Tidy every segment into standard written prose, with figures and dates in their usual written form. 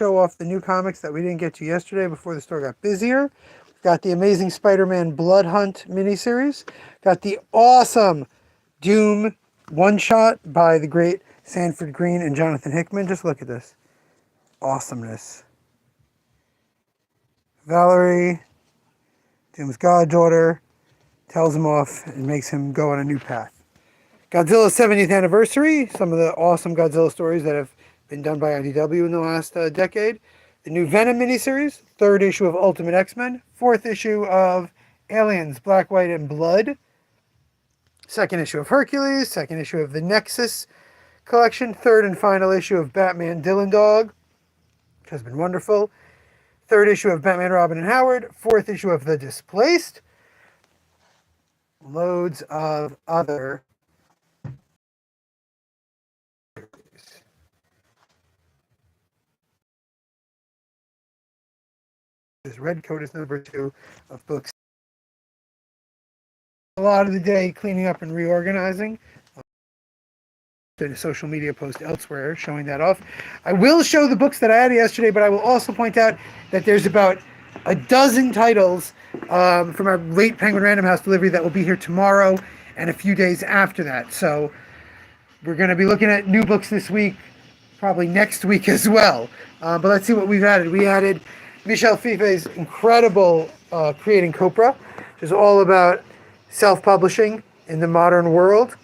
show off the new comics that we didn't get to yesterday before the store got busier. Got the Amazing Spider-Man Blood Hunt miniseries. Got the awesome Doom one-shot by the great Sanford Green and Jonathan Hickman. Just look at this awesomeness. Valerie, Doom's goddaughter, tells him off and makes him go on a new path. Godzilla's 70th anniversary, some of the awesome Godzilla stories that have been done by IDW in the last decade. The new Venom miniseries, third issue of Ultimate X-Men, fourth issue of Aliens, Black, White, and Blood, second issue of Hercules, second issue of the Nexus collection, third and final issue of Batman Dylan Dog, which has been wonderful, third issue of Batman Robin and Howard, fourth issue of The Displaced, loads of other This Red Coat is number 2 of books. A lot of the day cleaning up and reorganizing. Did a social media post elsewhere showing that off. I will show the books that I had yesterday, but I will also point out that there's about a dozen titles from our late Penguin Random House delivery that will be here tomorrow and a few days after that. So we're going to be looking at new books this week, probably next week as well. But let's see what we've added. We added Michel Fife's incredible Creating Copra, which is all about self-publishing in the modern world.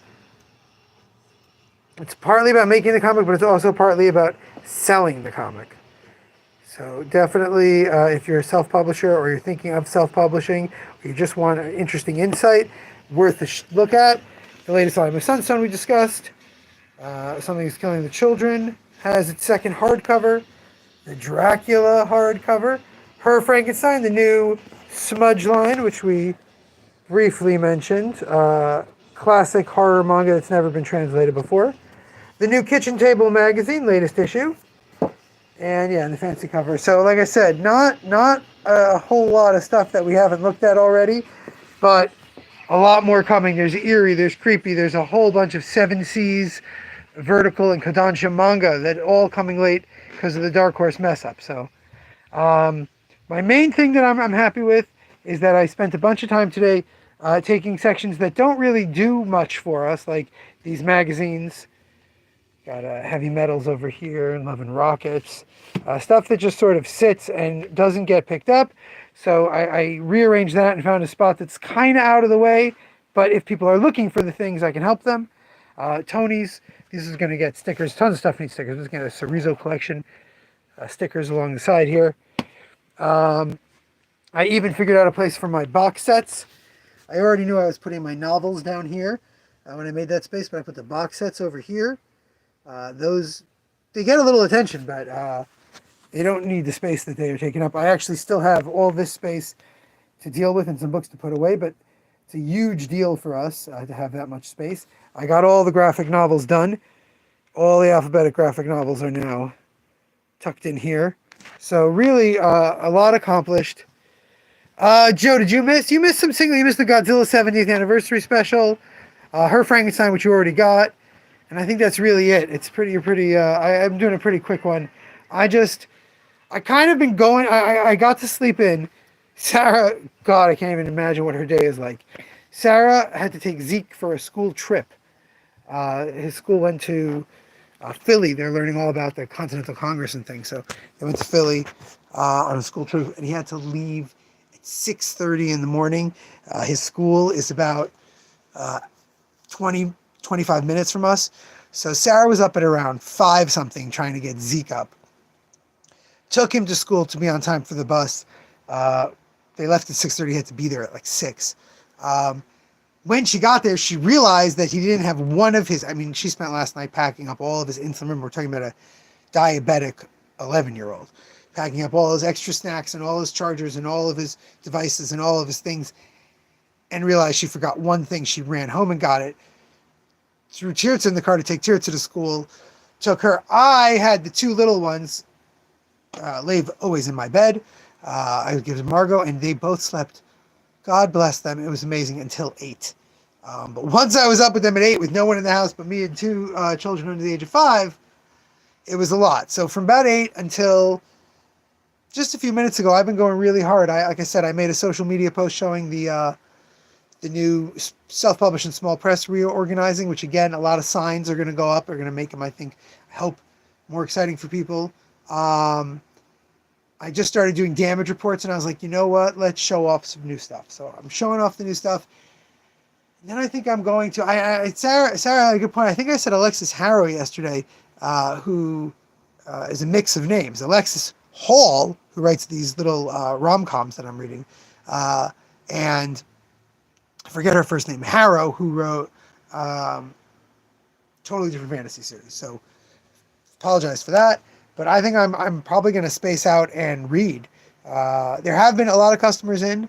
It's partly about making the comic, but it's also partly about selling the comic. So definitely, if you're a self-publisher or you're thinking of self-publishing, or you just want an interesting insight, worth a look at. The latest volume of Sunstone we discussed. Something is Killing the Children has its second hardcover. The Dracula hardcover. Her Frankenstein, the new Smudge line, which we briefly mentioned. Classic horror manga that's never been translated before. The new Kitchen Table magazine, latest issue. And yeah, the fancy cover. So like I said, not a whole lot of stuff that we haven't looked at already, but a lot more coming. There's Eerie, there's Creepy, there's a whole bunch of Seven Seas, Vertical, and Kodansha manga that all coming late because of the Dark Horse mess up. So my main thing that I'm happy with is that I spent a bunch of time today taking sections that don't really do much for us, like these magazines. Got Heavy Metals over here and Love and Rockets. Stuff that just sort of sits and doesn't get picked up. So I rearranged that and found a spot that's kind of out of the way. But if people are looking for the things, I can help them. Tony's, this is going to get stickers. Tons of stuff needs stickers. This is going to get a Cerezo collection. Stickers along the side here. I even figured out a place for my box sets. I already knew I was putting my novels down here when I made that space, but I put the box sets over here. Those, they get a little attention, but they don't need the space that they are taking up. I actually still have all this space to deal with and some books to put away, but it's a huge deal for us to have that much space. I got all the graphic novels done. All the alphabetic graphic novels are now tucked in here. So really a lot accomplished. Joe, did you miss? You missed some single. You missed the Godzilla 70th anniversary special. Her Frankenstein, which you already got. And I think that's really it. It's pretty, I'm doing a pretty quick one. I kind of been going, I got to sleep in. Sarah, God, I can't even imagine what her day is like. Sarah had to take Zeke for a school trip. His school went to Philly. They're learning all about the Continental Congress and things. So they went to Philly on a school trip, and he had to leave at 6:30 in the morning. His school is about 25 minutes from us. So Sarah was up at around 5 something trying to get Zeke up. Took him to school to be on time for the bus. They left at 6:30, had to be there at like 6. When she got there, she realized that he didn't have one of his, she spent last night packing up all of his insulin. Remember, we're talking about a diabetic 11-year-old. Packing up all his extra snacks and all his chargers and all of his devices and all of his things. And realized she forgot one thing. She ran home and got it. Threw Tirza in the car to take Tirza to school. Took her. I had the 2 little ones. Lay always in my bed. I would give them Margot, and they both slept. God bless them. It was amazing until 8. But once I was up with them at 8 with no one in the house but me and 2 children under the age of 5, it was a lot. So from about 8 until just a few minutes ago, I've been going really hard. Like I said, I made a social media post showing the new self-published and small press reorganizing, which again, a lot of signs are going to go up. Are going to make them, I think, help more exciting for people. I just started doing damage reports, and I was like, you know what? Let's show off some new stuff. So I'm showing off the new stuff. And then I think I'm going to. Sarah had a good point. I think I said Alexis Harrow yesterday, who is a mix of names. Alexis Hall, who writes these little rom-coms that I'm reading, and I forget her first name, Harrow, who wrote totally different fantasy series. So apologize for that, but I think I'm probably going to space out and read. There have been a lot of customers in,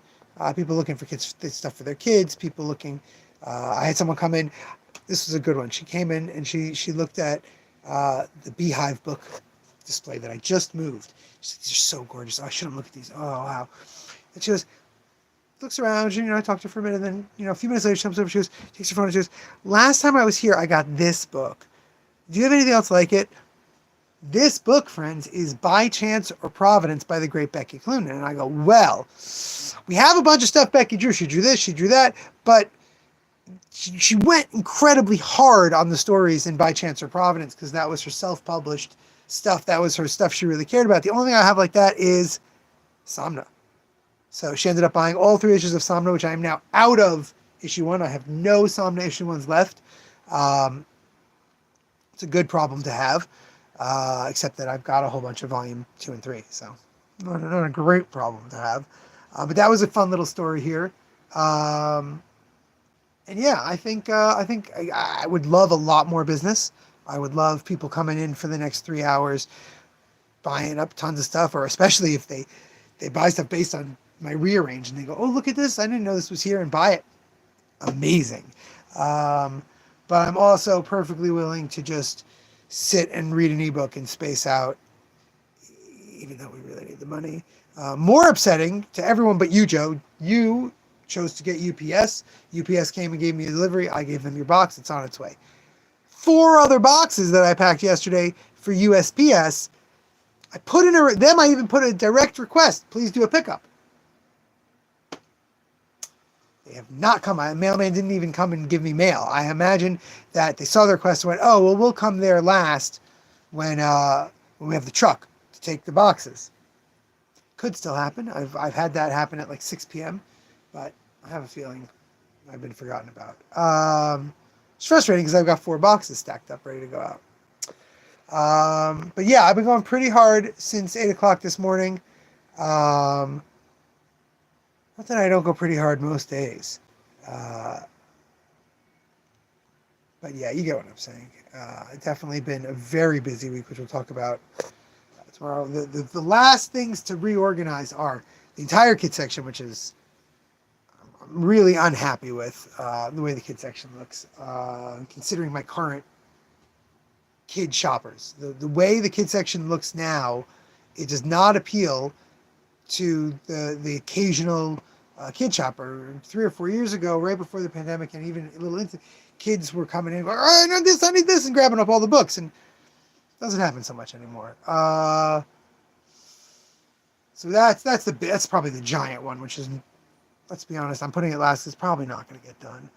people looking for kids stuff for their kids, people looking. I had someone come in. This was a good one. She came in and she looked at the Beehive book display that I just moved. She said, these are so gorgeous. Oh, I shouldn't look at these. Oh, wow. And she goes, looks around, I talked to her for a minute, and then, a few minutes later, she comes over, she goes, takes her phone, and she goes, last time I was here, I got this book. Do you have anything else like it? This book, friends, is By Chance or Providence by the great Becky Cloonan. And I go, well, we have a bunch of stuff Becky drew. She drew this, she drew that, but she went incredibly hard on the stories in By Chance or Providence because that was her self-published stuff. That was her stuff she really cared about. The only thing I have like that is Samna. So she ended up buying all 3 issues of Samna, which I am now out of issue 1. I have no Samna issue 1s left. It's a good problem to have, except that I've got a whole bunch of volume 2 and 3. So not a great problem to have. But that was a fun little story here. And yeah, I think I would love a lot more business. I would love people coming in for the next 3 hours, buying up tons of stuff, or especially if they buy stuff based on my rearrange and they go, oh, look at this, I didn't know this was here, and buy it. Amazing. But I'm also perfectly willing to just sit and read an ebook and space out, even though we really need the money. More upsetting to everyone but you, Joe. You chose to get UPS. UPS came and gave me a delivery. I gave them your box. It's on its way. 4 other boxes that I packed yesterday for USPS. I put in I even put a direct request. Please do a pickup. They have not come. My mailman didn't even come and give me mail. I imagine that they saw the request and went, oh, well, we'll come there last when we have the truck to take the boxes. Could still happen. I've had that happen at like 6 p.m., but I have a feeling I've been forgotten about. It's frustrating because I've got 4 boxes stacked up ready to go out. But yeah, I've been going pretty hard since 8 o'clock this morning. Not that I don't go pretty hard most days. But yeah, you get what I'm saying. It's definitely been a very busy week, which we'll talk about tomorrow. The last things to reorganize are the entire kid section, which is I'm really unhappy with the way the kid section looks, considering my current kid shoppers. The way the kid section looks now, it does not appeal to the occasional kid shopper. 3 or 4 years ago, right before the pandemic, and even a little into, kids were coming in going, oh, I need this, and grabbing up all the books, and it doesn't happen so much anymore. So that's probably the giant one, which is, let's be honest, I'm putting it last. It's probably not going to get done.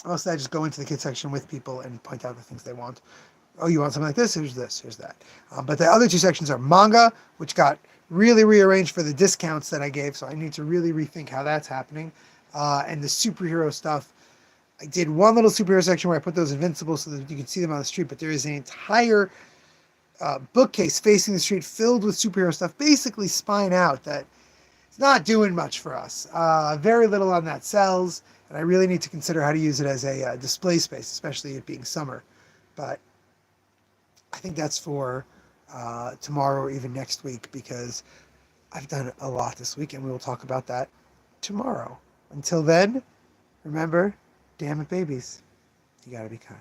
Unless I just go into the kid section with people and point out the things they want. Oh, you want something like this? Here's this. Here's that. But the other 2 sections are manga, which got really rearranged for the discounts that I gave, so I need to really rethink how that's happening. And the superhero stuff. I did one little superhero section where I put those Invincibles so that you can see them on the street, but there is an entire bookcase facing the street filled with superhero stuff, basically spine out, that it's not doing much for us. Very little on that sells, and I really need to consider how to use it as a display space, especially it being summer. But I think that's for tomorrow or even next week, because I've done a lot this week, and we will talk about that tomorrow. Until then, remember, damn it, babies, you gotta be kind.